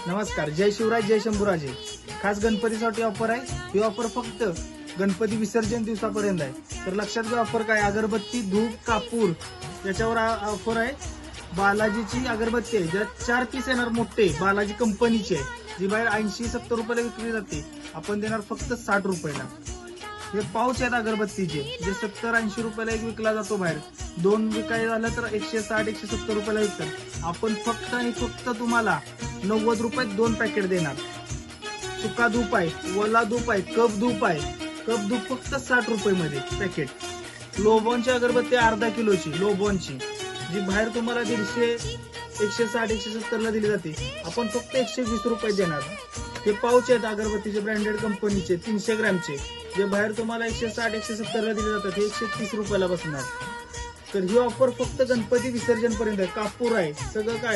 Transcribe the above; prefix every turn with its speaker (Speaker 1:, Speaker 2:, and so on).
Speaker 1: नमस्कार, जय शिवराज जय शंभूराजे. खास गणपतीसाठी ऑफर आहे. ही ऑफर फक्त गणपती विसर्जन दिवसापर्यंत आहे. तर लक्षात घ्या ऑफर काय, अगरबत्ती, धूप, कापूर याच्यावर ऑफर आहे. बालाजीची अगरबत्ती आहे, ज्यात 4 पीस येणार मोठे, बालाजी कंपनीचे आहे, जी बाहेर 80-70 रुपयाला विकली जाते. आपण देणार फक्त 60 रुपयाला. हे पाऊच आहेत अगरबत्तीचे, जे 70-80 रुपयाला एक विकला जातो बाहेर. 2 विकाय झालं तर 160-170 रुपयाला विकतात. आपण फक्त आणि फक्त तुम्हाला 90 रुपयात 2 पॅकेट देणार. सुका धूप आहे, वला धूप आहे, कप धूप आहे. कप धूप फक्त 60 रुपये मध्ये पॅकेट. लोबॉनची अगरबत्ती अर्धा किलोची लोबॉनची, जी बाहेर तुम्हाला 150, 160-170 ला दिली जाते, आपण फक्त 120 रुपये देणार. हे पाऊच आहेत अगरबत्तीचे, ब्रँडेड कंपनीचे, 300 ग्रॅमचे, जे बाहेर तुम्हाला 160-170 ला दिले जातात, हे 130 रुपयाला बसणार. तर ही ऑफर फक्त गणपती विसर्जन पर्यंत आहे. कापूर आहे, सगळं काय